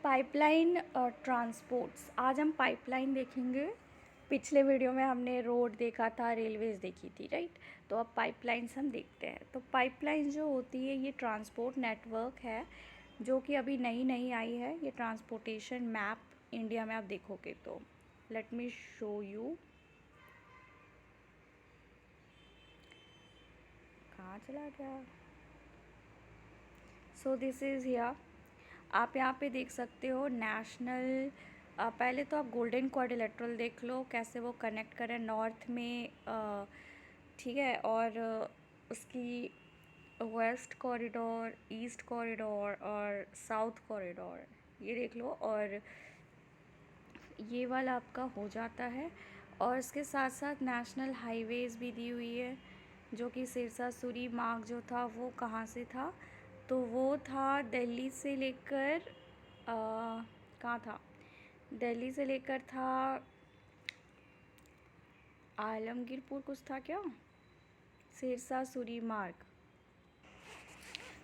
Pipeline transports. आज हम pipeline देखेंगे। पिछले वीडियो में हमने रोड देखा था, रेलवेज़ देखी थी, राइट। तो अब पाइपलाइंस हम देखते हैं। तो पाइपलाइन जो होती है ये ट्रांसपोर्ट नेटवर्क है जो कि अभी नई नई आई है। ये ट्रांसपोर्टेशन मैप इंडिया में आप देखोगे तो लेट मी शो यू। कहाँ चला गया? So this is here. आप यहाँ पे देख सकते हो नेशनल। पहले तो आप गोल्डन क्वाड्रिलेटरल देख लो कैसे वो कनेक्ट करें नॉर्थ में, ठीक है। और उसकी वेस्ट कॉरिडोर, ईस्ट कॉरिडोर और साउथ कॉरिडोर ये देख लो। और ये वाला आपका हो जाता है। और इसके साथ साथ नेशनल हाईवेज़ भी दी हुई है जो कि सिरसा सूरी मार्ग जो था वो कहाँ से था, तो वो था दिल्ली से लेकर कहाँ था, दिल्ली से लेकर था आलमगीरपुर कुछ था क्या, सिरसा सूरी मार्ग।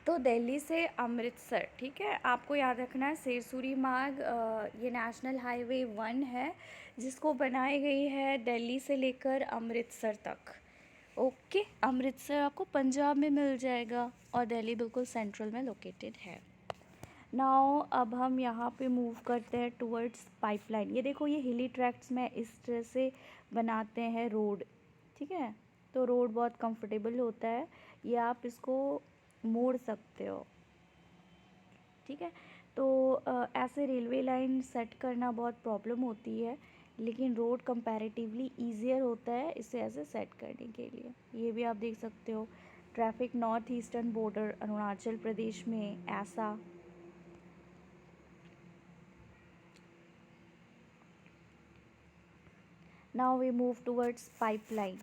तो दिल्ली से अमृतसर, ठीक है। आपको याद रखना है सिरसूरी मार्ग ये नेशनल हाईवे 1 है जिसको बनाई गई है दिल्ली से लेकर अमृतसर तक। ओके, अमृतसर आपको पंजाब में मिल जाएगा और दिल्ली बिल्कुल सेंट्रल में लोकेटेड है। नाउ अब हम यहाँ पे मूव करते हैं टुवर्ड्स पाइपलाइन। ये देखो, ये हिली ट्रैक्ट्स में इस तरह से बनाते हैं रोड, ठीक है। तो रोड बहुत कंफर्टेबल होता है, ये आप इसको मोड़ सकते हो, ठीक है। तो ऐसे रेलवे लाइन सेट करना बहुत प्रॉब्लम होती है, लेकिन रोड कंपैरेटिवली ईजियर होता है इसे ऐसे सेट करने के लिए। ये भी आप देख सकते हो। Traffic north eastern border Arunachal Pradesh में ऐसा। Now we move towards pipeline.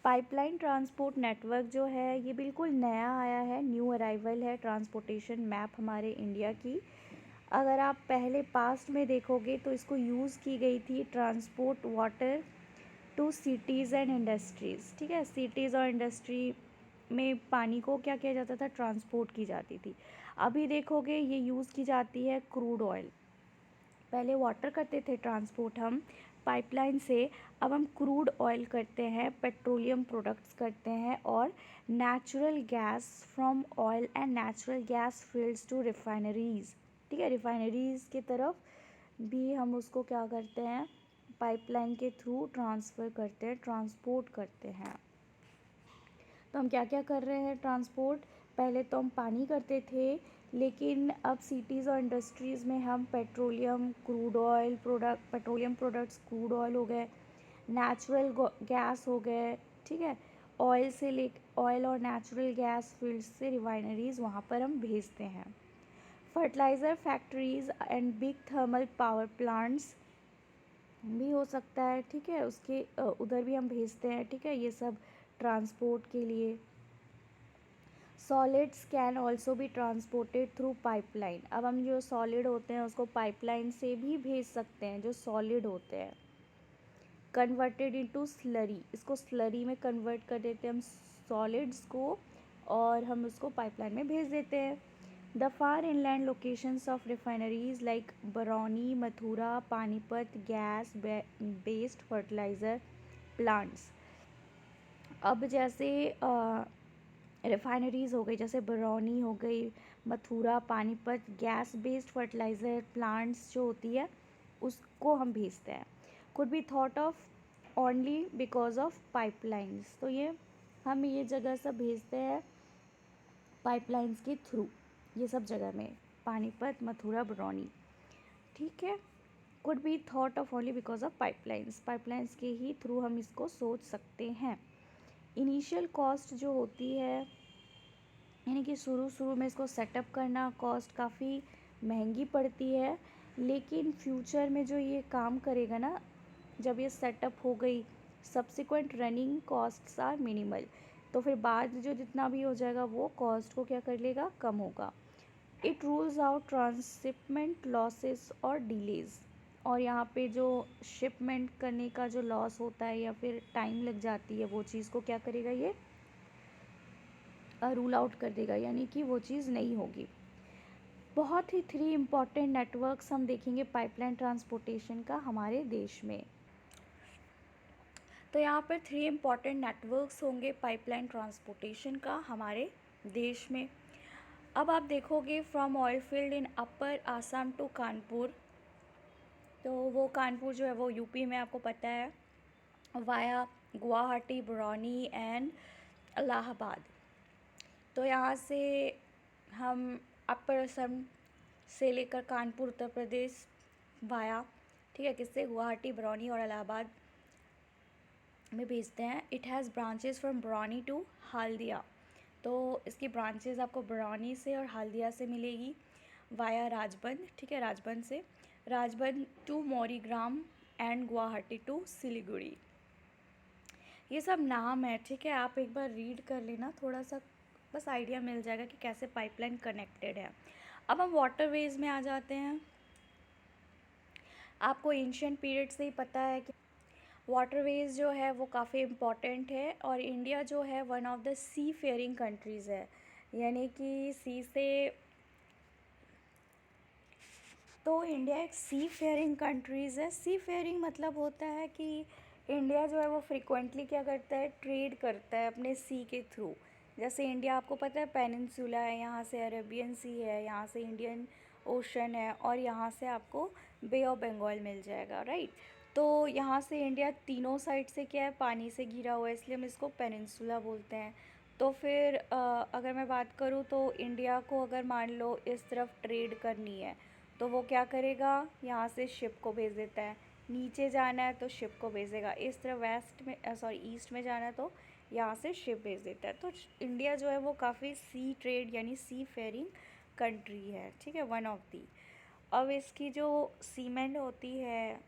Pipeline transport network जो है ये बिल्कुल नया आया है, न्यू अराइवल है ट्रांसपोर्टेशन मैप हमारे इंडिया की। अगर आप पहले पास्ट में देखोगे तो इसको यूज़ की गई थी transport water to cities and industries, ठीक है। सिटीज़ और इंडस्ट्री में पानी को क्या किया जाता था, ट्रांसपोर्ट की जाती थी। अभी देखोगे ये यूज़ की जाती है क्रूड ऑयल। पहले वाटर करते थे ट्रांसपोर्ट हम पाइपलाइन से, अब हम क्रूड ऑयल करते हैं, पेट्रोलियम प्रोडक्ट्स करते हैं और natural gas from oil and natural gas fields to refineries, ठीक है। रिफाइनरीज़ की तरफ भी हम उसको क्या करते हैं, पाइपलाइन के थ्रू ट्रांसफ़र करते हैं, ट्रांसपोर्ट करते हैं। तो हम क्या क्या कर रहे हैं ट्रांसपोर्ट, पहले तो हम पानी करते थे, लेकिन अब सिटीज़ और इंडस्ट्रीज़ में हम petroleum crude oil product, petroleum products crude oil हो गए, नेचुरल गैस हो गए, ठीक है। ऑयल और नेचुरल गैस फील्ड से रिफाइनरीज़ वहाँ पर हम भेजते हैं। Fertiliser factories and big thermal power plants भी हो सकता है, ठीक है। उसके उधर भी हम भेजते हैं, ठीक है, ये सब ट्रांसपोर्ट के लिए। Solids can also be transported through pipeline. अब हम जो सॉलिड होते हैं उसको पाइपलाइन से भी भेज सकते हैं, जो सॉलिड होते हैं। कन्वर्टेड इनटू स्लरी, इसको स्लरी में कन्वर्ट कर देते हैं हम सॉलिड्स को, और हम उसको पाइपलाइन में भेज देते हैं। The far inland locations of refineries like Barauni, Mathura, Panipat gas based fertiliser plants. अब जैसे रिफाइनरीज़ हो गई, जैसे बरौनी हो गई, Mathura, Panipat gas based fertiliser plants जो होती है उसको हम भेजते हैं। Could be thought of only because of pipelines. तो ये हम ये जगह सब भेजते हैं पाइपलाइंस के थ्रू, ये सब जगह में, पानीपत, मथुरा, बरौनी, ठीक है। Could be thought of only because of pipelines, pipelines के ही थ्रू हम इसको सोच सकते हैं। इनिशियल कॉस्ट जो होती है, यानी कि शुरू में इसको सेटअप करना कॉस्ट काफ़ी महंगी पड़ती है, लेकिन फ्यूचर में जो ये काम करेगा ना, जब ये सेटअप हो गई, subsequent running costs are minimal. तो फिर बाद जो जितना भी हो जाएगा वो कॉस्ट को क्या कर लेगा, कम होगा। It rules out transshipment losses और डिलेज़। और यहाँ पे जो शिपमेंट करने का जो लॉस होता है या फिर टाइम लग जाती है, वो चीज़ को क्या करेगा, ये रूल आउट कर देगा, यानी कि वो चीज़ नहीं होगी। बहुत ही 3 इम्पॉर्टेंट नेटवर्क्स हम देखेंगे पाइपलाइन ट्रांसपोर्टेशन का हमारे देश में। तो यहाँ पर 3 इम्पॉर्टेंट नेटवर्क्स होंगे पाइपलाइन ट्रांसपोर्टेशन का हमारे देश में। अब आप देखोगे from oil field in upper Assam to Kanpur, तो वो कानपुर जो है वो यूपी में, आपको पता है, वाया गुवाहाटी, बरौनी एंड इलाहाबाद। तो यहाँ से हम अपर असम से लेकर कानपुर उत्तर प्रदेश वाया, ठीक है, किससे, गुवाहाटी, बरौनी और इलाहाबाद में भेजते हैं। It has branches from Barauni to Haldia, तो इसकी ब्रांचेस आपको बरौनी से और हल्दिया से मिलेगी वाया राजबंद, ठीक है, राजबंद से, Rajbandh to Maurigram and Guwahati to Siliguri. ये सब नाम है, ठीक है, आप एक बार रीड कर लेना, थोड़ा सा बस आइडिया मिल जाएगा कि कैसे पाइपलाइन कनेक्टेड है। अब हम वाटरवेज में आ जाते हैं। आपको एंशियंट पीरियड से ही पता है कि वाटरवेज जो है वो काफ़ी इम्पॉर्टेंट है, और इंडिया जो है one of the sea faring countries है, यानी कि सी से, तो इंडिया एक सी फेयरिंग कंट्रीज़ है। सी फेयरिंग मतलब होता है कि इंडिया जो है वो फ्रिक्वेंटली क्या करता है, ट्रेड करता है अपने सी के थ्रू। जैसे इंडिया, आपको पता है, पेनिनसुला है, यहाँ से अरेबियन सी है, यहाँ से इंडियन ओशन है, और यहाँ से आपको बे ऑफ बंगाल मिल जाएगा, राइट। तो यहाँ से इंडिया तीनों साइड से क्या है, पानी से घिरा हुआ है, इसलिए हम इसको पेनिनसुला बोलते हैं। तो फिर अगर मैं बात करूँ तो इंडिया को अगर मान लो इस तरफ ट्रेड करनी है तो वो क्या करेगा, यहाँ से शिप को भेज देता है। नीचे जाना है तो शिप को भेजेगा, इस तरफ वेस्ट में, ईस्ट में जाना है तो यहाँ से शिप भेज देता है। तो इंडिया जो है वो काफ़ी सी ट्रेड यानी सी फेयरिंग कंट्री है, ठीक है, वन ऑफ दी। अब इसकी जो सीमेंट होती है,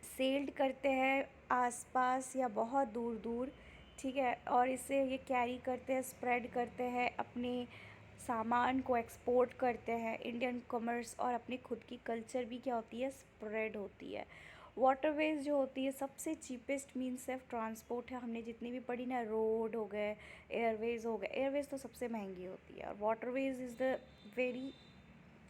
सेल्ड करते हैं आसपास या बहुत दूर दूर, ठीक है, और इसे ये कैरी करते हैं, स्प्रेड करते हैं, अपने सामान को एक्सपोर्ट करते हैं। इंडियन कॉमर्स और अपनी खुद की कल्चर भी क्या होती है, स्प्रेड होती है। वाटरवेज जो होती है सबसे चीपेस्ट मीन्स ऑफ ट्रांसपोर्ट है, हमने जितनी भी पढ़ी ना, रोड हो गए, एयरवेज हो गए, एयरवेज तो सबसे महंगी होती है, और waterways is the very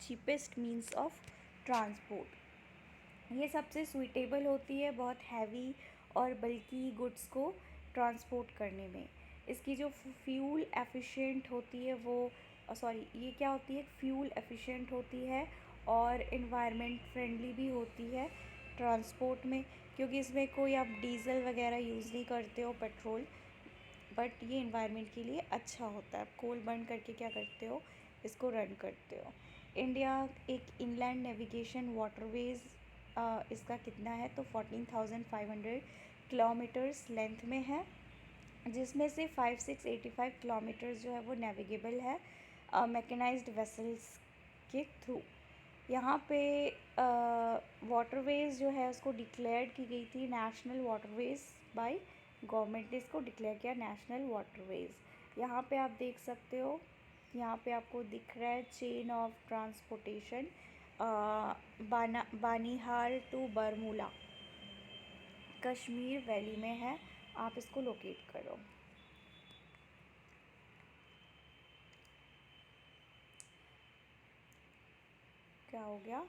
cheapest means of transport. ये सबसे सूटेबल होती है बहुत हैवी और बल्कि गुड्स को ट्रांसपोर्ट करने में। इसकी जो फ्यूल एफिशिएंट होती है वो, सॉरी, ये क्या होती है, फ्यूल एफिशिएंट होती है और इन्वायरमेंट फ्रेंडली भी होती है ट्रांसपोर्ट में, क्योंकि इसमें कोई आप डीज़ल वगैरह यूज़ नहीं करते हो, पेट्रोल, बट ये इन्वायरमेंट के लिए अच्छा होता है। आप कोल बर्न करके क्या करते हो, इसको रन करते हो। इंडिया एक इनलैंड नेविगेशन वाटरवेज, इसका कितना है तो 14,500 किलोमीटर्स लेंथ में है, जिसमें से 5685 किलोमीटर्स जो है वो नेविगेबल है मैकेनाइज्ड वेसल्स के थ्रू। यहाँ पे वाटरवेज जो है उसको डिक्लेयर की गई थी नेशनल वाटरवेज बाय गवर्नमेंट ने, इसको डिक्लेयर किया नेशनल वाटरवेज। यहाँ पे आप देख सकते हो, यहाँ पे आपको दिख रहा है chain of transportation, Banihal to Baramulla, Kashmir valley में है, आप इसको लोकेट करो। क्या हो गया,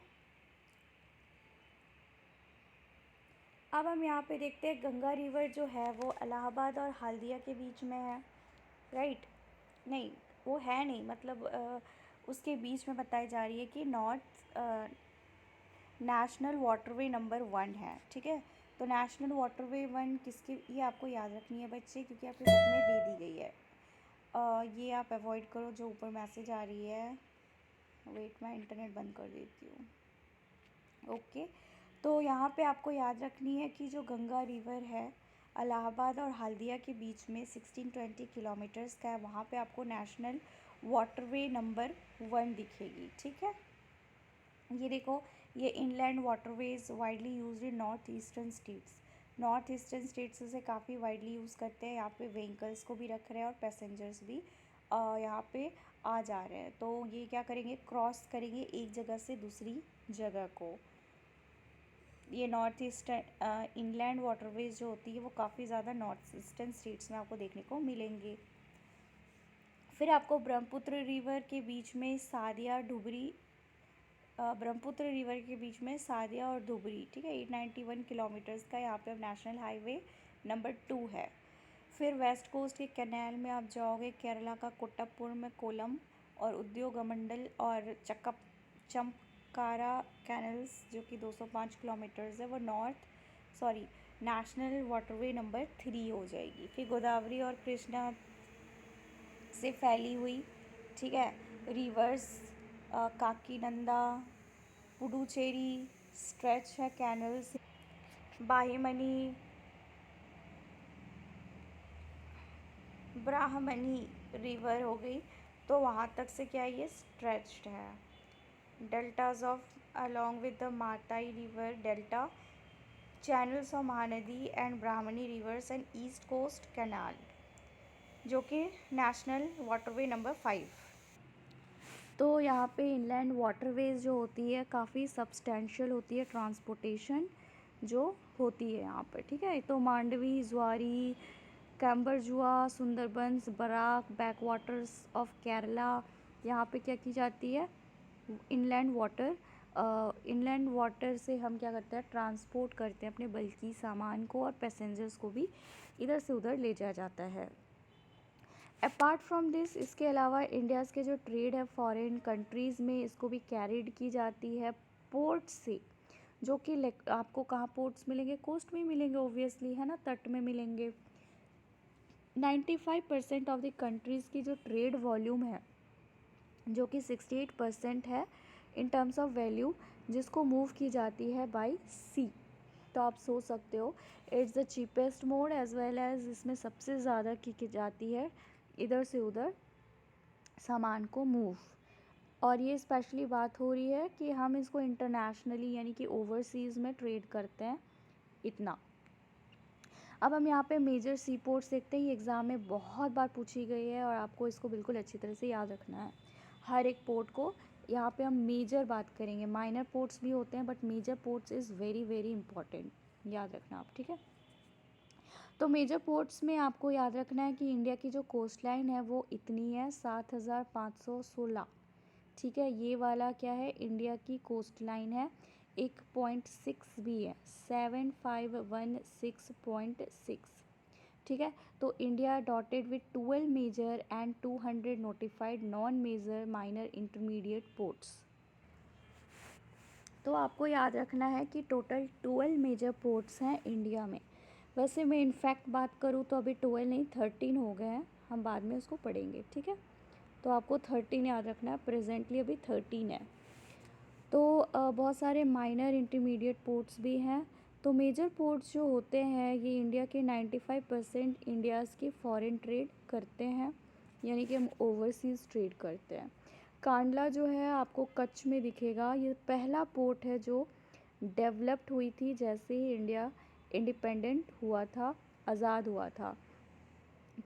अब हम यहाँ पे देखते हैं गंगा रिवर जो है वो इलाहाबाद और हल्दिया के बीच में है, राइट, नहीं वो है नहीं, मतलब उसके बीच में बताई जा रही है कि नॉर्थ नेशनल वाटरवे नंबर 1 है, ठीक है। तो नेशनल वाटरवे 1 किसकी, ये आपको याद रखनी है बच्चे, क्योंकि आपके बुक में दे दी गई है। ये आप अवॉइड करो, जो ऊपर मैसेज आ रही है, वेट मैं इंटरनेट बंद कर देती हूँ, ओके। तो यहाँ पे आपको याद रखनी है कि जो गंगा रिवर है इलाहाबाद और हल्दिया के बीच में 1620 किलोमीटर्स का है, वहाँ पे आपको नेशनल वाटरवे नंबर 1 दिखेगी, ठीक है। ये देखो, ये inland waterways widely used in north eastern states, north eastern states इसे काफ़ी वाइडली यूज़ करते हैं। यहाँ पे व्हीकल्स को भी रख रहे हैं और पैसेंजर्स भी यहाँ पे आ जा रहे हैं, तो ये क्या करेंगे, क्रॉस करेंगे एक जगह से दूसरी जगह को। ये नॉर्थ ईस्टर्न इनलैंड वाटरवेज जो होती है वो काफ़ी ज़्यादा नॉर्थ ईस्टर्न स्टेट्स में आपको देखने को मिलेंगे। फिर आपको ब्रह्मपुत्र रिवर के बीच में सादिया धुबरी, ब्रह्मपुत्र रिवर के बीच में सादिया और धुबरी, ठीक है, 891 किलोमीटर्स का यहाँ पे अब नेशनल हाईवे नंबर 2 है। फिर वेस्ट कोस्ट के कैनाल में आप जाओगे, केरला का कोट्टापुरम में कोलम और उद्योगमंडल और चमकारा कैनल्स जो कि 205 किलोमीटर्स है, वो नेशनल वाटरवे नंबर 3 हो जाएगी। फिर गोदावरी और कृष्णा से फैली हुई, ठीक है, रिवर्स काकीनंदा, पुडुचेरी स्ट्रेच है कैनल्स, बाहीमनी, ब्राह्मणी रिवर हो गई, तो वहाँ तक से क्या ये स्ट्रेच्ड है। Deltas of along with the Matai river delta, channels of Mahanadi and Brahmani rivers and east coast canal जो कि नेशनल वाटरवे नंबर 5। तो यहाँ पे इनलैंड वाटरवेज जो होती है काफ़ी सब्सटेंशियल होती है, ट्रांसपोर्टेशन जो होती है यहाँ पर, ठीक है। तो मांडवी, ज्वारी, कैम्बरजुआ, सुंदरबंस, बराक, बैकवाटर्स ऑफ केरला, यहाँ पे क्या की जाती है, इनलैंड वाटर से हम क्या करते हैं, ट्रांसपोर्ट करते हैं अपने बल्कि सामान को, और पैसेंजर्स को भी इधर से उधर ले जाया जाता है। अपार्ट फ्रॉम दिस, इसके अलावा इंडियाज़ के जो ट्रेड है फॉरेन कंट्रीज़ में, इसको भी कैरिड की जाती है पोर्ट से, जो कि आपको कहाँ पोर्ट्स मिलेंगे, कोस्ट में मिलेंगे ऑब्वियसली, है ना, तट में मिलेंगे। 95% ऑफ द कंट्रीज़ की जो ट्रेड वॉल्यूम है, जो कि 68% है इन टर्म्स ऑफ वैल्यू, जिसको मूव की जाती है बाय सी। तो आप सोच सकते हो it's the cheapest mode as well as इसमें सबसे ज़्यादा की जाती है इधर से उधर सामान को मूव। और ये स्पेशली बात हो रही है कि हम इसको इंटरनेशनली यानी कि ओवरसीज़ में ट्रेड करते हैं इतना। अब हम यहाँ पे मेजर सी पोर्ट्स देखते हैं, ये एग्ज़ाम में बहुत बार पूछी गई है और आपको इसको बिल्कुल अच्छी तरह से याद रखना है हर एक पोर्ट को। यहाँ पे हम मेजर बात करेंगे, माइनर पोर्ट्स भी होते हैं but major ports is very very important, याद रखना आप, ठीक है। तो मेजर पोर्ट्स में आपको याद रखना है कि इंडिया की जो कोस्ट लाइन है वो इतनी है 7516, ठीक है। ये वाला क्या है, इंडिया की कोस्ट लाइन है, 1.6 भी है, 7516.6, ठीक है। तो India dotted with 12 major and 200 notified non major minor intermediate ports. तो आपको याद रखना है कि टोटल 12 मेजर पोर्ट्स हैं इंडिया में। वैसे मैं इनफैक्ट बात करूँ तो अभी 12 नहीं 13 हो गए हैं, हम बाद में उसको पढ़ेंगे, ठीक है। तो आपको 13 याद रखना है, प्रेजेंटली अभी 13 है। तो बहुत सारे माइनर इंटरमीडिएट पोर्ट्स भी हैं। तो मेजर पोर्ट्स जो होते हैं ये इंडिया के 95% इंडियाज़ की फॉरेन ट्रेड करते हैं, यानी कि हम ओवरसीज़ ट्रेड करते हैं। कांडला जो है आपको कच्छ में दिखेगा, ये पहला पोर्ट है जो डेवलप्ड हुई थी जैसे ही इंडिया इंडिपेंडेंट हुआ था, आज़ाद हुआ था,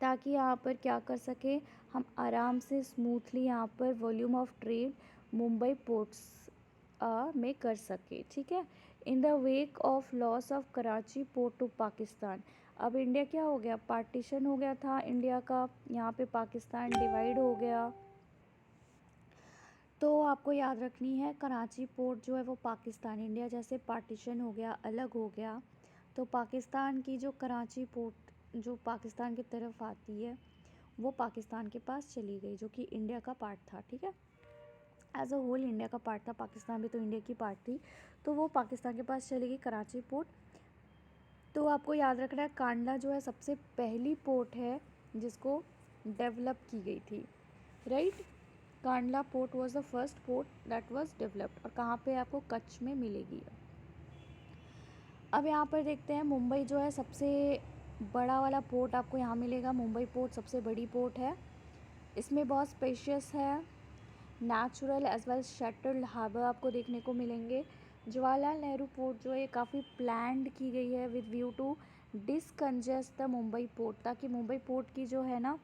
ताकि यहाँ पर क्या कर सके, हम आराम से स्मूथली यहाँ पर volume of trade Mumbai ports में कर सके, ठीक है। In the wake of loss of Karachi port to Pakistan, अब इंडिया क्या हो गया, पार्टीशन हो गया था इंडिया का, यहाँ पे पाकिस्तान डिवाइड हो गया। तो आपको याद रखनी है कराची पोर्ट जो है वो पाकिस्तान, इंडिया जैसे पार्टीशन हो गया, अलग हो गया, तो पाकिस्तान की जो कराची पोर्ट जो पाकिस्तान की तरफ आती है वो पाकिस्तान के पास चली गई, जो कि इंडिया का पार्ट था, ठीक है। एज अ होल इंडिया का पार्ट था, पाकिस्तान भी तो इंडिया की पार्ट थी, तो वो पाकिस्तान के पास चली गई कराची पोर्ट। तो आपको याद रखना है कांडला जो है सबसे पहली पोर्ट है जिसको डेवलप की गई थी, right. Kandla port was the first port that was developed, और कहाँ पे आपको कच्छ में मिलेगी। अब यहाँ पर देखते हैं मुंबई जो है सबसे बड़ा वाला पोर्ट आपको यहाँ मिलेगा, मुंबई पोर्ट सबसे बड़ी पोर्ट है, इसमें बहुत स्पेशियस है, नेचुरल एज वेल शटल्ड हार्बर आपको देखने को मिलेंगे। जवाहरलाल नेहरू पोर्ट जो है काफ़ी प्लान्ड की गई है with view to decongest the Mumbai port, ताकि मुंबई पोर्ट की जो है ना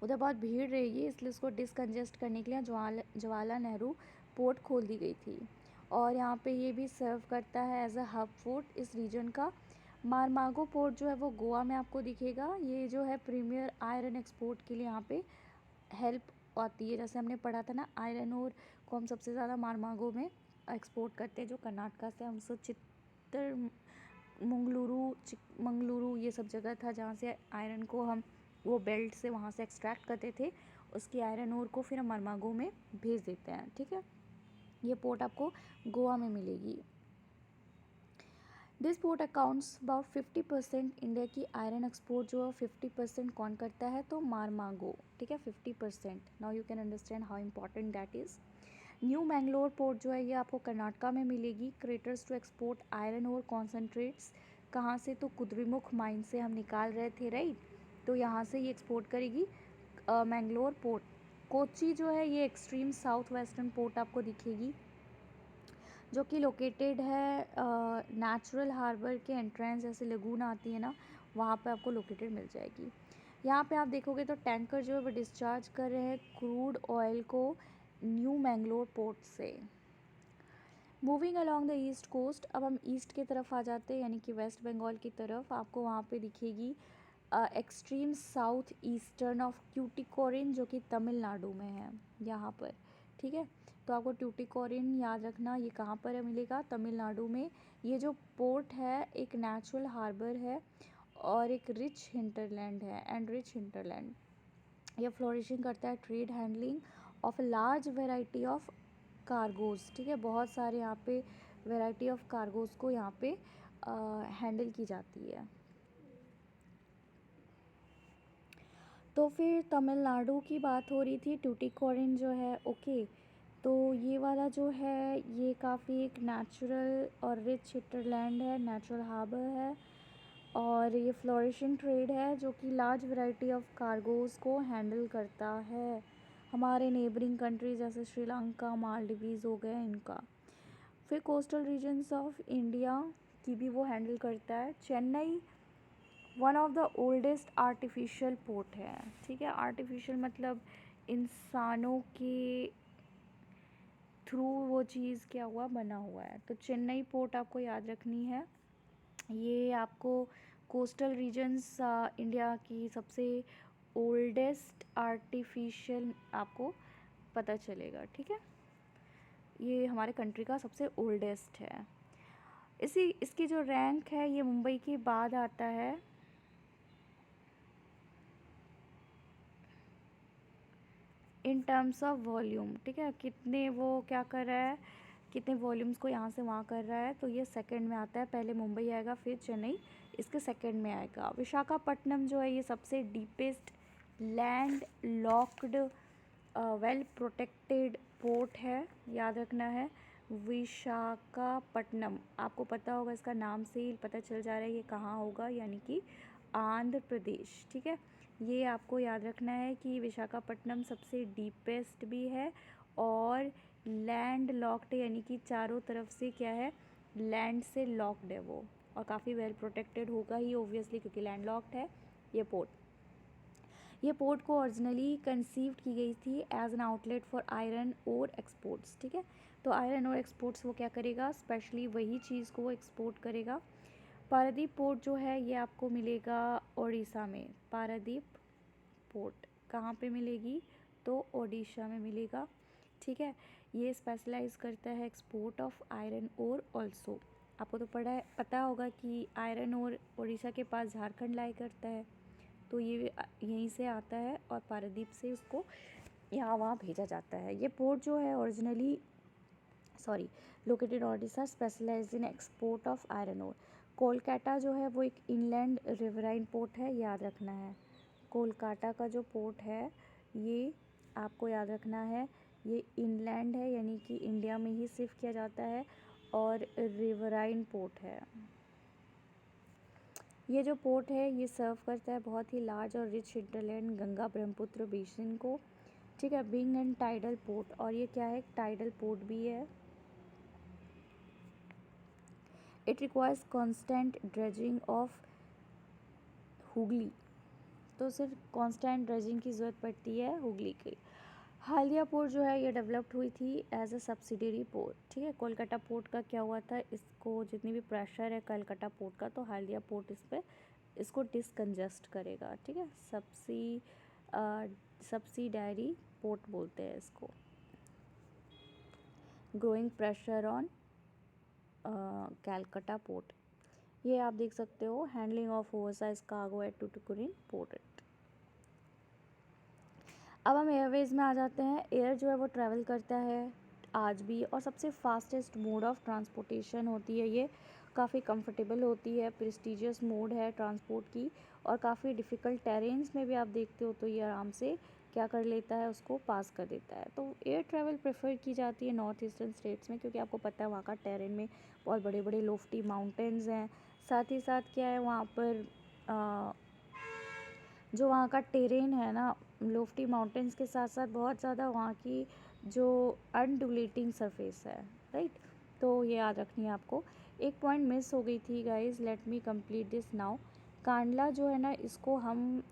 उधर बहुत भीड़ रहेगी, इसलिए उसको डिसकंजेस्ट करने के लिए जवाहरलाल नेहरू पोर्ट खोल दी गई थी। और यहाँ पे ये भी सर्व करता है एज अ हब पोर्ट इस रीजन का। मारमागो पोर्ट जो है वो गोवा में आपको दिखेगा, ये जो है प्रीमियर आयरन एक्सपोर्ट के लिए यहाँ पे हेल्प आती है। जैसे हमने पढ़ा था ना, आयरन ओर को हम सबसे ज़्यादा मारमागो में एक्सपोर्ट करते हैं, जो कर्नाटका से हम सब चित्तर मंगलुरु ये सब जगह था जहाँ से आयरन को हम वो बेल्ट से वहाँ से एक्सट्रैक्ट करते थे। उसकी आयरन ओर को फिर हम मारमागो में भेज देते हैं। ठीक है, ये पोर्ट आपको गोवा में मिलेगी। This port accounts about 50%। India की आयरन एक्सपोर्ट जो है 50% कौन करता है, तो मारमागो। ठीक है, 50%। Now you can understand how important that is. New Mangalore port जो है ये आपको कर्नाटका में मिलेगी। क्रेटर्स टू एक्सपोर्ट आयरन और कॉन्सेंट्रेट्स कहाँ से, तो कुद्रेमुख माइन से हम निकाल रहे थे, राइट। तो यहाँ से ये एक्सपोर्ट करेगी मैंगलोर पोर्ट। कोची जो है ये एक्सट्रीम साउथ वेस्टर्न पोर्ट आपको दिखेगी, जो कि लोकेटेड है नेचुरल हार्बर के एंट्रेंस, जैसे लगून आती है ना, वहाँ पे आपको लोकेटेड मिल जाएगी। यहाँ पे आप देखोगे तो टैंकर जो है वो डिस्चार्ज कर रहे हैं क्रूड ऑयल को न्यू मैंगलोर पोर्ट से। Moving along the east coast, अब हम ईस्ट की तरफ आ जाते हैं, यानी कि वेस्ट बंगाल की तरफ। आपको वहाँ पे दिखेगी extreme south eastern of Tuticorin, जो कि तमिलनाडु में है यहाँ पर। ठीक है, तो आपको ट्यूटिकोरिन याद रखना, ये कहाँ पर है, मिलेगा तमिलनाडु में। ये जो पोर्ट है एक नेचुरल हार्बर है और एक रिच हिंटरलैंड है रिच हिंटरलैंड। यह फ्लोरिशिंग करता है trade handling of a large variety of cargoes. ठीक है, बहुत सारे यहाँ पे वेराइटी ऑफ कार्गोज़ को यहाँ पे हैंडल की जाती है। तो फिर तमिलनाडु की बात हो रही थी, ट्यूटिकोरिन जो है, ओके। तो ये वाला जो है ये काफ़ी एक नेचुरल और रिच हिंटरलैंड है, नेचुरल हार्बर है, और ये फ्लोरिशिंग ट्रेड है जो कि लार्ज वैरायटी ऑफ कार्गोज़ को हैंडल करता है। हमारे नेबरिंग कंट्रीज जैसे श्रीलंका, मालदीव्स हो गए इनका। फिर कोस्टल रीजन्स ऑफ इंडिया की भी वो हैंडल करता है। Chennai one of the oldest artificial port है। ठीक है, आर्टिफिशियल मतलब इंसानों के थ्रू वो चीज़ क्या हुआ, बना हुआ है। तो चेन्नई पोर्ट आपको याद रखनी है। ये आपको कोस्टल रीजन्स इंडिया की सबसे ओल्डेस्ट आर्टिफिशियल आपको पता चलेगा। ठीक है, ये हमारे कंट्री का सबसे ओल्डेस्ट है। इसकी जो रैंक है ये मुंबई के बाद आता है। इन टर्म्स ऑफ वॉल्यूम, ठीक है, कितने वो क्या कर रहा है, कितने वॉल्यूम्स को यहाँ से वहाँ कर रहा है, तो ये सेकंड में आता है। पहले मुंबई आएगा, फिर चेन्नई इसके सेकंड में आएगा। विशाखापट्टनम जो है ये सबसे deepest land locked well protected port है, याद रखना है। विशाखापट्टनम, आपको पता होगा, इसका नाम से ही पता चल जा रहा है ये कहाँ होगा, यानी कि आंध्र प्रदेश। ठीक है, ये आपको याद रखना है कि विशाखापट्टनम सबसे डीपेस्ट भी है और लैंड लॉक्ड है, यानी कि चारों तरफ से क्या है, लैंड से लॉक्ड है वो, और काफ़ी वेल प्रोटेक्टेड होगा ही ऑब्वियसली, क्योंकि लैंड लॉक्ड है ये पोर्ट। ये पोर्ट को ओरिजिनली कंसीव्ड की गई थी as an outlet for iron ore exports. ठीक है, तो आयरन ओर एक्सपोर्ट्स वो क्या करेगा, स्पेशली वही चीज़ को वो एक्सपोर्ट करेगा। पारादीप पोर्ट जो है ये आपको मिलेगा उड़ीसा में। पारादीप पोर्ट कहाँ पे मिलेगी, तो ओडिशा में मिलेगा। ठीक है, ये स्पेशलाइज करता है export of iron ore also. आपको तो पता होगा कि आयरन ओर उड़ीसा के पास झारखंड लाई करता है, तो ये यहीं से आता है और पारादीप से उसको यहाँ वहाँ भेजा जाता है। ये पोर्ट जो है originally located Odisha, specialized in export of iron ore. Kolkata जो है वो एक इनलैंड रिवराइन पोर्ट है, याद रखना है। कोलकाता का जो पोर्ट है ये आपको याद रखना है, ये इनलैंड है, यानी कि इंडिया में ही सिर्फ किया जाता है, और रिवराइन पोर्ट है। ये जो पोर्ट है ये सर्व करता है बहुत ही लार्ज और rich hinterland Ganga Brahmaputra basin को। ठीक है, बीइंग एंड टाइडल पोर्ट, और ये क्या है, टाइडल पोर्ट भी है। It requires constant dredging of Hooghly, तो सिर्फ कांस्टेंट ड्रेजिंग की ज़रूरत पड़ती है हुगली की। हाल्दिया पोर्ट जो है ये डेवलप्ड हुई थी एज अ सब्सिडरी पोर्ट। ठीक है, कोलकाता पोर्ट का क्या हुआ था, इसको जितनी भी प्रेशर है कोलकाता पोर्ट का, तो हाल्दिया पोर्ट इसको डिसकंजस्ट करेगा। ठीक है, सब्सिडायरी पोर्ट बोलते हैं इसको। Growing pressure on Calcutta port, ये आप देख सकते हो। Handling of oversize cargo at Tuticorin port. अब हम एयरवेज में आ जाते हैं। एयर जो है वो ट्रैवल करता है आज भी, और सबसे फास्टेस्ट मोड ऑफ ट्रांसपोर्टेशन होती है ये। काफ़ी कंफर्टेबल होती है, प्रेस्टिजियस मोड है ट्रांसपोर्ट की, और काफ़ी डिफ़िकल्ट टेरेन्स में भी आप देखते हो तो ये आराम से क्या कर लेता है, उसको पास कर देता है। तो एयर ट्रैवल प्रेफर की जाती है नॉर्थ ईस्टर्न स्टेट्स में, क्योंकि आपको पता है वहाँ का टेरेन में बहुत बड़े बड़े लोफ्टी माउंटेन्स हैं। साथ ही साथ क्या है वहाँ पर जो वहाँ का टेरेन है ना, लोफ्टी माउंटेन्स के साथ साथ बहुत ज़्यादा वहाँ की जो अनडुलेटिंग सरफेस है, राइट। तो ये याद रखनी है आपको। एक पॉइंट मिस हो गई थी guys, let me complete this now. Kandla जो है ना, इसको हम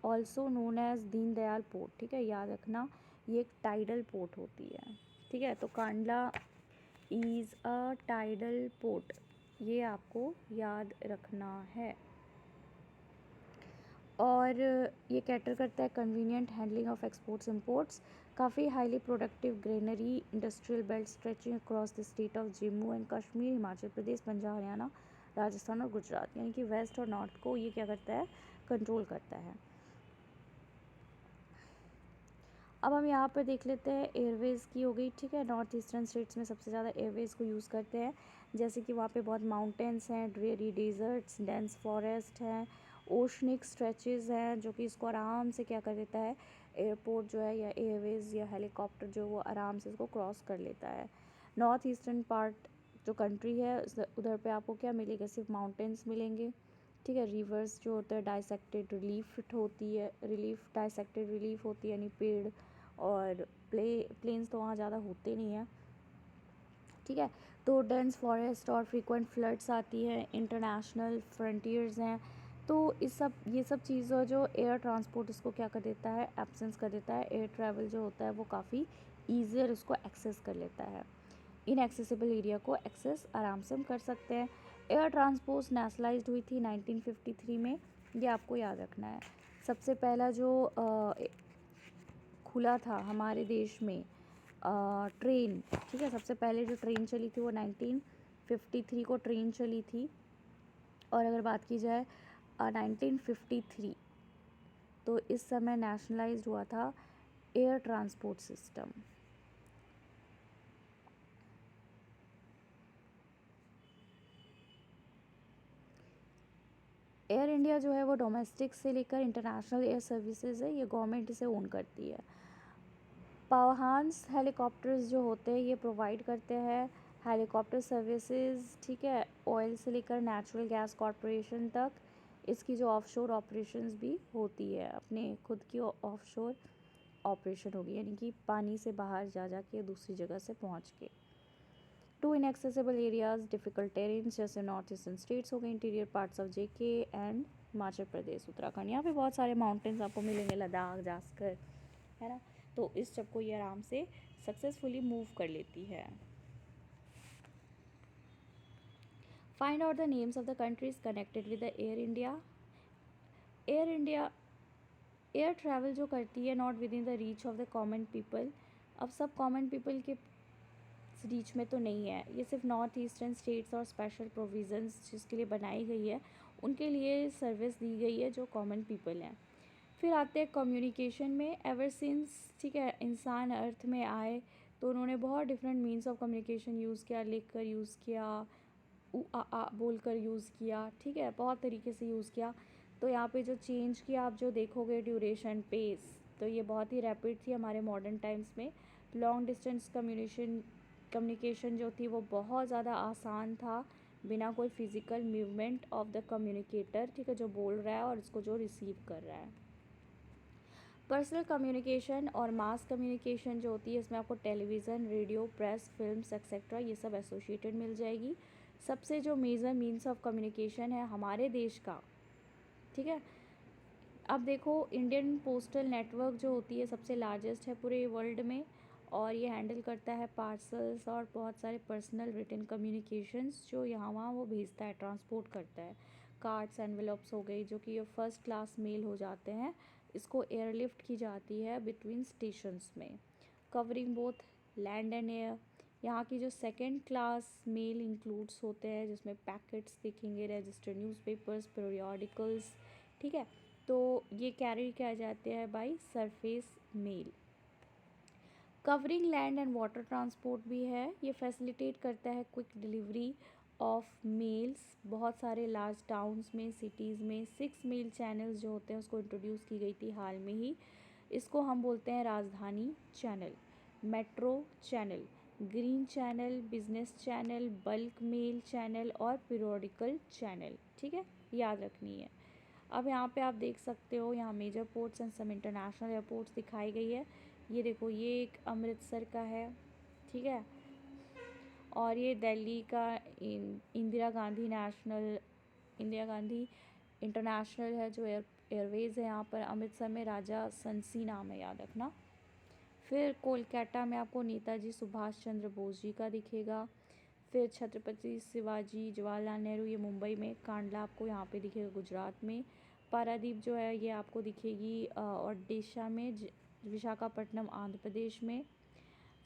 also known as Deen Dayal port, ठीक है, याद रखना। ये एक टाइडल पोर्ट होती है, ठीक है। तो Kandla is a tidal port, ये आपको याद रखना है। और ये कैटर करता है convenient handling of exports imports. काफ़ी highly productive granary industrial belt stretching across the state of Jammu and Kashmir, Himachal Pradesh, Punjab, Haryana, Rajasthan और गुजरात, यानी कि वेस्ट और नॉर्थ को ये क्या करता है, कंट्रोल करता है। अब हम यहाँ पर देख लेते हैं एयरवेज़ की हो गई, ठीक है। नॉर्थ ईस्टर्न स्टेट्स में सबसे ज़्यादा एयरवेज़ को यूज़ करते हैं, जैसे कि वहाँ पे बहुत माउंटेन्स हैं, ड्रेरी डेजर्ट्स, डेंस फॉरेस्ट हैं, ओशनिक स्ट्रेचेस हैं, जो कि इसको आराम से क्या कर देता है, एयरपोर्ट जो है या एयरवेज़ या हेलीकॉप्टर जो वो आराम से इसको क्रॉस कर लेता है। नॉर्थ ईस्टर्न पार्ट जो कंट्री है उधर पे आपको क्या मिलेगा, सिर्फ माउंटेन्स मिलेंगे, ठीक है। रिवर्स जो होता है डाइसेक्टेड रिलीफ होती है, डाइसेक्टेड रिलीफ होती है, यानी पेड़ और प्लेन्स तो वहाँ ज़्यादा होते नहीं हैं, ठीक है। तो डेंस फॉरेस्ट और फ्रीक्वेंट फ्लड्स आती हैं, इंटरनेशनल फ्रंटियर्स हैं। तो ये सब चीज़ों जो एयर ट्रांसपोर्ट इसको क्या कर देता है, एब्सेंस कर देता है। एयर ट्रैवल जो होता है वो काफ़ी ईजियर इसको एक्सेस कर लेता है। इनएक्सेसिबल एरिया को एक्सेस आराम से हम कर सकते हैं। एयर ट्रांसपोर्ट नेशनलाइज्ड हुई थी 1953 में, ये आपको याद रखना है। सबसे पहला जो खुला था हमारे देश में ट्रेन, ठीक है, सबसे पहले जो ट्रेन चली थी वो 1953 को ट्रेन चली थी। और अगर बात की जाए 1953, तो इस समय नेशनलाइज्ड हुआ था air transport system. Air India जो है वो डोमेस्टिक से लेकर इंटरनेशनल एयर सर्विसेज है, ये गवर्नमेंट इसे ओन करती है। पावहांस हेलीकॉप्टर्स जो होते हैं ये प्रोवाइड करते हैं हेलीकॉप्टर सर्विसेज, ठीक है, ऑयल से लेकर नेचुरल गैस कॉरपोरेशन तक। इसकी जो ऑफशोर ऑपरेशंस भी होती है, अपने खुद की ऑफशोर ऑपरेशन होगी, यानी कि पानी से बाहर जा के दूसरी जगह से पहुंच के। To inaccessible areas, difficult terrains, जैसे नॉर्थ ईस्टर्न स्टेट्स हो गए, interior parts of JK and Himachal Pradesh, Uttarakhand, यहाँ पे बहुत सारे माउंटेन्स आपको मिलेंगे, लद्दाख, जास्कर, है ना। तो इस सब को ये आराम से सक्सेसफुली मूव कर लेती है। Find out the names of the countries connected with the air India. Air India air travel जो करती है not with in the reach of the common people. अब सब कॉमन पीपल के रीच में तो नहीं है, ये सिर्फ नॉर्थ ईस्टर्न स्टेट्स और स्पेशल प्रोविज़न्स जिसके लिए बनाई गई है उनके लिए सर्विस दी गई है, जो कॉमन पीपल हैं। फिर आते हैं कम्युनिकेशन में। एवर सिंस, ठीक है, इंसान अर्थ में आए तो उन्होंने बहुत different means of communication use किया, लिख कर यूज़ किया, उ आ बोल कर यूज़ किया, ठीक है, बहुत तरीके से यूज़ किया। तो यहाँ पे जो चेंज किया आप जो देखोगे ड्यूरेशन, पेस, तो ये बहुत ही रैपिड थी हमारे मॉडर्न टाइम्स में। लॉन्ग डिस्टेंस कम्युनिकेशन जो थी वो बहुत ज़्यादा आसान था, बिना कोई physical movement of the communicator, ठीक है, जो बोल रहा है और उसको जो रिसीव कर रहा है। पर्सनल कम्युनिकेशन और मास कम्युनिकेशन जो होती है, इसमें आपको television, radio, press, films etcetera ये सब एसोसिएटेड मिल जाएगी। सबसे जो मेजर मीन्स ऑफ कम्युनिकेशन है हमारे देश का, ठीक है। अब देखो, इंडियन पोस्टल नेटवर्क जो होती है सबसे लार्जेस्ट है पूरे वर्ल्ड में, और ये हैंडल करता है पार्सल्स और बहुत सारे पर्सनल रिटन कम्युनिकेशंस जो यहाँ वहाँ वो भेजता है, ट्रांसपोर्ट करता है। कार्ड्स, एनवेलप्स हो गई, जो कि ये फर्स्ट क्लास मेल हो जाते हैं, इसको एयरलिफ्ट की जाती है बिटवीन स्टेशंस में, covering both land and air. यहाँ की जो सेकेंड क्लास मेल इंक्लूड्स होते हैं, जिसमें पैकेट्स दिखेंगे, रजिस्टर्ड न्यूज़पेपर्स, पीरियोडिकल्स, ठीक है। तो ये कैरी किया जाते हैं by surface mail. Covering land and water transport भी है, ये फैसिलिटेट करता है क्विक डिलीवरी ऑफ मेल्स। बहुत सारे लार्ज टाउन्स में, सिटीज़ में 6 मेल चैनल्स जो होते हैं उसको इंट्रोड्यूस की गई थी हाल में ही। इसको हम बोलते हैं Rajdhani channel, metro channel, green channel, business channel, bulk mail channel और पीरियोडिकल चैनल, ठीक है, याद रखनी है। अब यहाँ पे आप देख सकते हो, यहाँ major ports and some international airports दिखाई गई है। ये देखो, ये एक अमृतसर का है, ठीक है, और ये दिल्ली का इंदिरा गांधी इंटरनेशनल है जो एयरवेज़ है यहाँ पर। अमृतसर में राजा संसी नाम है, याद रखना। फिर कोलकाता में आपको नेताजी सुभाष चंद्र बोस जी का दिखेगा। फिर छत्रपति शिवाजी जवाहरलाल नेहरू, ये मुंबई में। कांडला आपको यहाँ पे दिखेगा गुजरात में। पारादीप जो है ये आपको दिखेगी ओडिशा में, विशाखापट्टनम आंध्र प्रदेश में।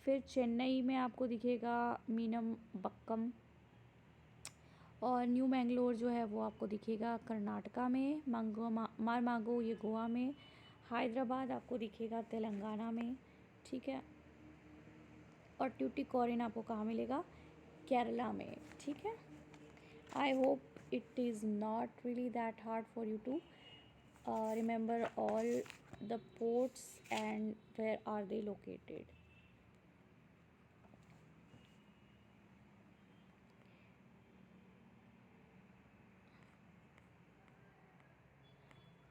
फिर चेन्नई में आपको दिखेगा मीनम बक्कम, और न्यू मैंगलोर जो है वो आपको दिखेगा कर्नाटका में। मारमागो ये गोवा में। हैदराबाद आपको दिखेगा तेलंगाना में, ठीक है। और ट्यूटिकोरिन आपको कहाँ मिलेगा? केरला में, ठीक है। I hope it is not really that hard for you to remember all the ports and where are they located.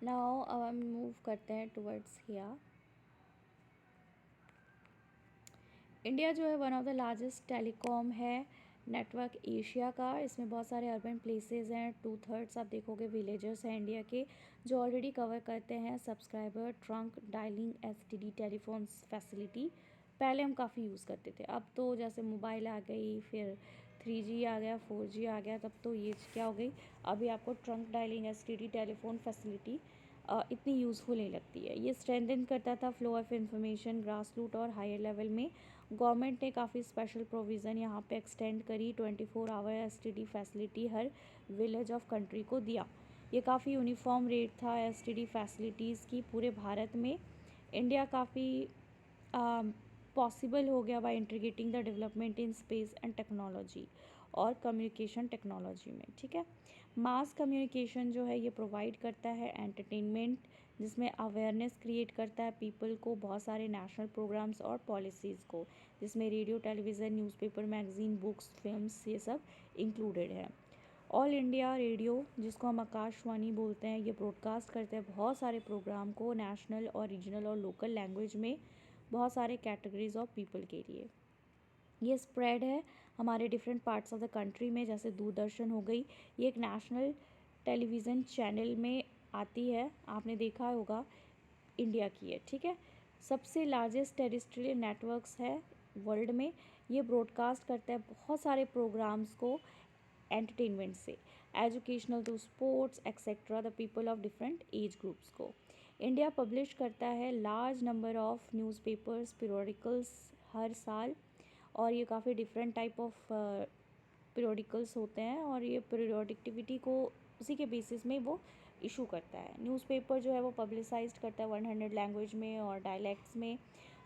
Now अब हम मूव करते हैं टुवर्ड्स हियर। इंडिया जो है one of the largest telecom है नेटवर्क एशिया का। इसमें बहुत सारे अर्बन प्लेसेस हैं, 2/3 आप देखोगे विलेजर्स हैं इंडिया के, जो ऑलरेडी कवर करते हैं subscriber trunk dialing STD telephones facility. पहले हम काफ़ी यूज़ करते थे, अब तो जैसे मोबाइल आ गई, फिर 3G आ गया, 4G आ गया, तब तो ये क्या हो गई, अभी आपको trunk dialing STD telephone facility इतनी यूज़फुल नहीं लगती है। ये स्ट्रेंथन करता था flow of information grass root और हायर लेवल में। गवर्नमेंट ने काफ़ी स्पेशल प्रोविज़न यहाँ पे एक्सटेंड करी, 24 आवर एसटीडी फैसिलिटी हर विलेज ऑफ कंट्री को दिया। ये काफ़ी यूनिफॉर्म रेट था एसटीडी फैसिलिटीज़ की पूरे भारत में। इंडिया काफ़ी पॉसिबल हो गया by integrating the development in space and technology और कम्युनिकेशन टेक्नोलॉजी में, ठीक है। मास कम्युनिकेशन जो है ये प्रोवाइड करता है एंटरटेनमेंट, जिसमें अवेयरनेस क्रिएट करता है पीपल को, बहुत सारे नेशनल प्रोग्राम्स और पॉलिसीज़ को, जिसमें radio, television, newspaper, magazine, books, films, ये सब इंक्लूडेड है। ऑल इंडिया रेडियो, जिसको हम आकाशवाणी बोलते हैं, ये ब्रॉडकास्ट करते हैं बहुत सारे प्रोग्राम को नेशनल और रीजनल और लोकल लैंग्वेज में, बहुत सारे कैटेगरीज ऑफ पीपल के लिए। ये स्प्रेड है हमारे different parts of the country में, जैसे दूरदर्शन हो गई, ये एक नेशनल टेलीविज़न चैनल में आती है, आपने देखा होगा, इंडिया की है, ठीक है। सबसे लार्जेस्ट टेरिस्ट्रियल नेटवर्क्स है वर्ल्ड में। ये ब्रॉडकास्ट करता है बहुत सारे प्रोग्राम्स को, एंटरटेनमेंट से educational to sports etcetera, the people of different age groups को। इंडिया पब्लिश करता है large number of newspapers, periodicals हर साल, और ये काफ़ी डिफरेंट टाइप ऑफ पीरियोडिकल्स होते हैं, और ये पीरियोडिकटिविटी को उसी के बेसिस में वो इशू करता है। न्यूज़पेपर जो है वो पब्लिसाइज्ड करता है 100 लैंग्वेज में और डायलैक्ट्स में।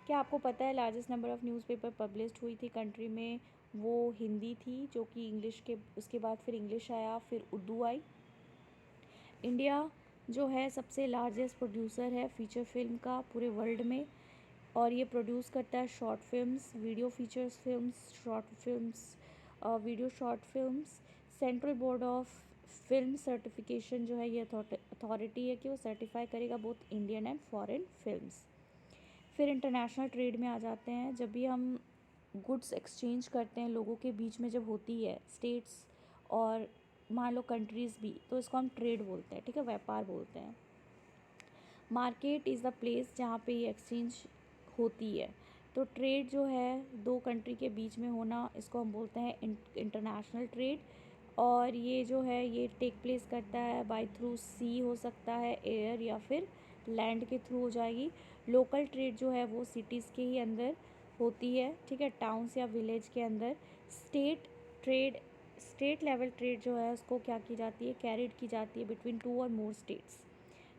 क्या आपको पता है largest number of newspaper published हुई थी कंट्री में, वो हिंदी थी, जो कि इंग्लिश के, उसके बाद फिर इंग्लिश आया, फिर उर्दू आई। इंडिया जो है सबसे लार्जेस्ट प्रोड्यूसर है फीचर फिल्म का पूरे वर्ल्ड में, और ये प्रोड्यूस करता है short films, video features films, short films, video short films. Central board of film certification जो है ये अथॉरिटी है कि वो सर्टिफाई करेगा both Indian and foreign films. फिर इंटरनेशनल ट्रेड में आ जाते हैं। जब भी हम गुड्स एक्सचेंज करते हैं लोगों के बीच में, जब होती है स्टेट्स और मान लो कंट्रीज़ भी, तो इसको हम ट्रेड बोलते हैं, ठीक है, व्यापार बोलते हैं। मार्केट इज़ द प्लेस जहाँ पे ये एक्सचेंज होती है। तो ट्रेड जो है दो कंट्री के बीच में होना, इसको हम बोलते हैं इंटरनेशनल ट्रेड। और ये जो है ये टेक प्लेस करता है बाय थ्रू सी, हो सकता है एयर या फिर लैंड के थ्रू हो जाएगी। लोकल ट्रेड जो है वो सिटीज़ के ही अंदर होती है, ठीक है, टाउन्स या विलेज के अंदर। State trade, state level trade जो है उसको क्या की जाती है, कैरिड की जाती है बिटवीन 2 और मोर स्टेट्स।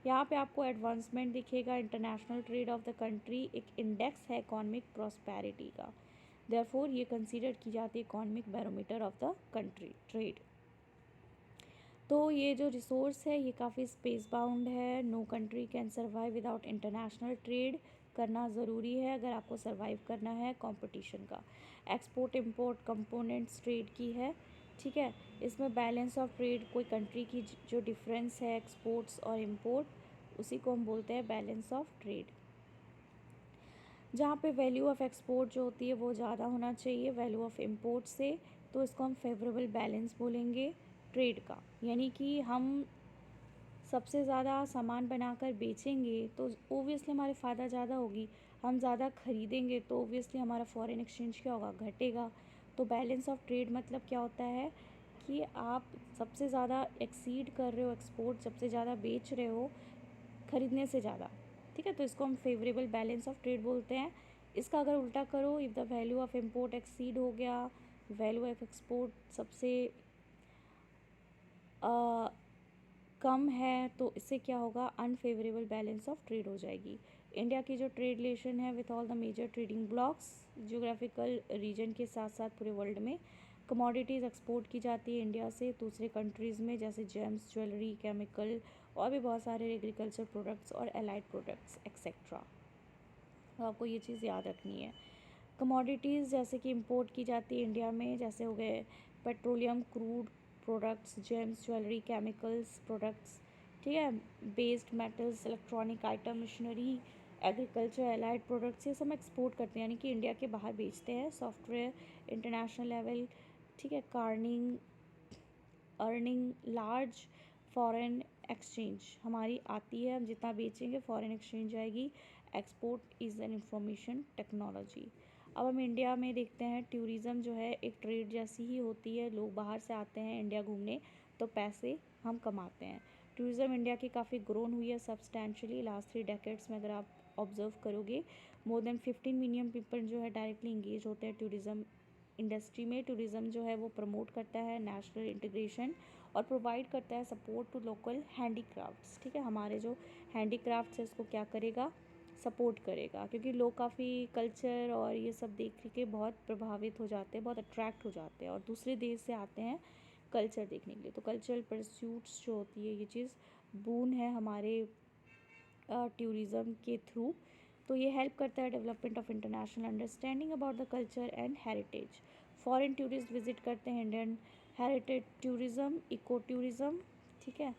यहाँ पे आपको एडवांसमेंट दिखेगा international trade of the country, एक इंडेक्स है इकोनॉमिक प्रॉस्पेरिटी का, देयरफॉर ये कंसीडर की जाती है economic barometer of the country trade. तो ये जो रिसोर्स है ये काफ़ी स्पेस बाउंड है, no country can survive without international trade, करना ज़रूरी है अगर आपको सर्वाइव करना है कंपटीशन का। एक्सपोर्ट इंपोर्ट कंपोनेंट्स ट्रेड की है, ठीक है, इसमें बैलेंस ऑफ ट्रेड, कोई कंट्री की जो डिफरेंस है एक्सपोर्ट्स और इंपोर्ट, उसी को हम बोलते हैं बैलेंस ऑफ ट्रेड। जहाँ पे वैल्यू ऑफ एक्सपोर्ट जो होती है वो ज़्यादा होना चाहिए वैल्यू ऑफ इंपोर्ट से, तो इसको हम फेवरेबल बैलेंस बोलेंगे ट्रेड का। यानी कि हम सबसे ज़्यादा सामान बनाकर बेचेंगे तो ओबियसली हमारे फ़ायदा ज़्यादा होगी, हम ज़्यादा ख़रीदेंगे तो ओबियसली हमारा फॉरेन एक्सचेंज क्या होगा, घटेगा। तो बैलेंस ऑफ ट्रेड मतलब क्या होता है कि आप सबसे ज़्यादा एक्सीड कर रहे हो एक्सपोर्ट, सबसे ज़्यादा बेच रहे हो ख़रीदने से ज़्यादा, ठीक है, तो इसको हम फेवरेबल बैलेंस ऑफ ट्रेड बोलते हैं। इसका अगर उल्टा करो, if the value of import exceed हो गया, वैल्यू ऑफ एक्सपोर्ट सबसे कम है, तो इससे क्या होगा, अनफेवरेबल बैलेंस ऑफ ट्रेड हो जाएगी। इंडिया की जो ट्रेड रिलेशन है with all the major trading blocks, geographical region के साथ साथ पूरे वर्ल्ड में कमोडिटीज़ एक्सपोर्ट की जाती है इंडिया से दूसरे कंट्रीज़ में, जैसे जेम्स, ज्वेलरी, केमिकल और भी बहुत सारे एग्रीकल्चर प्रोडक्ट्स और एलाइड प्रोडक्ट्स एक्सेट्रा। तो आपको ये चीज़ याद रखनी है। कमोडिटीज़ जैसे कि इंपोर्ट की जाती है इंडिया में, जैसे हो गए petroleum, crude products, James, jewellery, chemicals products, ठीक है, based metals, electronic item, machinery, agriculture, allied products, ये सब एक्सपोर्ट करते हैं यानी कि इंडिया के बाहर बेचते हैं। सॉफ्टवेयर इंटरनेशनल लेवल, ठीक है, कार्निंग, अर्निंग लार्ज फॉरेन एक्सचेंज हमारी आती है, हम जितना बेचेंगे फॉरेन एक्सचेंज आएगी। Export is an information technology. अब हम इंडिया में देखते हैं, टूरिज़्म जो है एक ट्रेड जैसी ही होती है, लोग बाहर से आते हैं इंडिया घूमने तो पैसे हम कमाते हैं। टूरिज़्म इंडिया की काफ़ी ग्रोन हुई है सब्सटैंशली लास्ट 3 डेकेड्स में, अगर आप ऑब्जर्व करोगे मोर देन 15 मिलियन पीपल जो है डायरेक्टली इंगेज होते हैं टूरिज़्म इंडस्ट्री में। टूरिज़्म जो है वो प्रमोट करता है नेशनल इंटीग्रेशन और प्रोवाइड करता है सपोर्ट टू लोकल हैंडीक्राफ्ट्स, ठीक है, हमारे जो हैंडीक्राफ्ट्स है इसको क्या करेगा, सपोर्ट करेगा, क्योंकि लोग काफ़ी कल्चर और ये सब देख के बहुत प्रभावित हो जाते हैं, बहुत अट्रैक्ट हो जाते हैं और दूसरे देश से आते हैं कल्चर देखने के लिए। तो कल्चरल परस्यूट्स जो होती है ये चीज़ बून है हमारे टूरिज़्म के थ्रू। तो ये हेल्प करता है development of international understanding about the culture and heritage. Foreign tourist visit करते हैं Indian heritage tourism, eco tourism, ठीक है,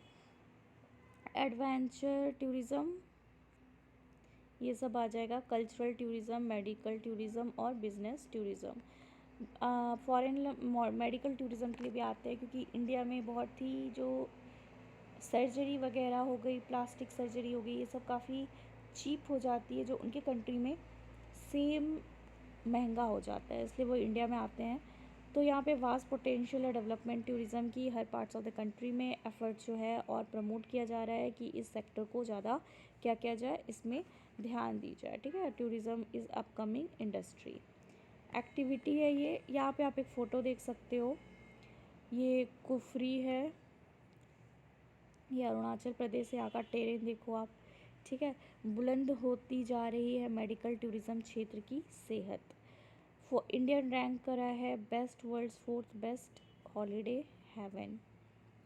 एडवेंचर टूरिज़्म, ये सब आ जाएगा, कल्चरल टूरिज़्म, मेडिकल टूरिज़्म और business tourism. Foreign medical tourism के लिए भी आते हैं क्योंकि इंडिया में बहुत ही जो सर्जरी वगैरह हो गई, प्लास्टिक सर्जरी हो गई, ये सब काफ़ी चीप हो जाती है जो उनके कंट्री में सेम महंगा हो जाता है, इसलिए वो इंडिया में आते हैं। तो यहाँ पे वास्ट पोटेंशियल है डेवलपमेंट टूरिज़्म की, हर पार्ट्स ऑफ द कंट्री में एफर्ट जो है और प्रमोट किया जा रहा है कि इस सेक्टर को ज़्यादा क्या किया जाए, इसमें ध्यान दी जाए, ठीक है। Tourism is upcoming industry activity है ये। यहाँ पे आप एक फ़ोटो देख सकते हो, ये कुफरी है, ये अरुणाचल प्रदेश से यहाँ का टेरेन देखो आप, ठीक है, बुलंद होती जा रही है मेडिकल टूरिज़्म क्षेत्र की सेहत। इंडियन रैंक करा है best, world's 4th best holiday haven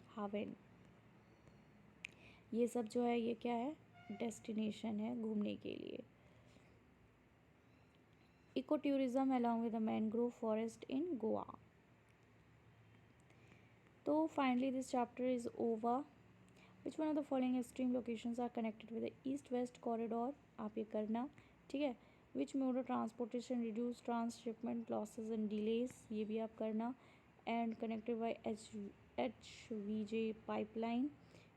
haven. ये सब जो है ये क्या है, डेस्टिनेशन है घूमने के लिए। Eco tourism along with the mangrove forest in Goa. तो finally this chapter is over. Which one of the following extreme locations are connected with the east west corridor, आप ये करना, ठीक है। Which mode of transportation reduce transshipment losses and delays, ये भी आप करना। And connected by HVJ pipeline,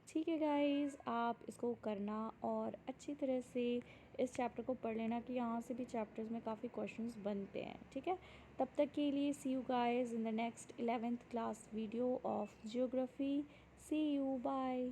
ठीक है गाइज, आप इसको करना और अच्छी तरह से इस चैप्टर को पढ़ लेना कि यहाँ से भी चैप्टर्स में काफ़ी क्वेश्चंस बनते हैं, ठीक है। तब तक के लिए see you guys in the next 11th class video of geography. See you, bye.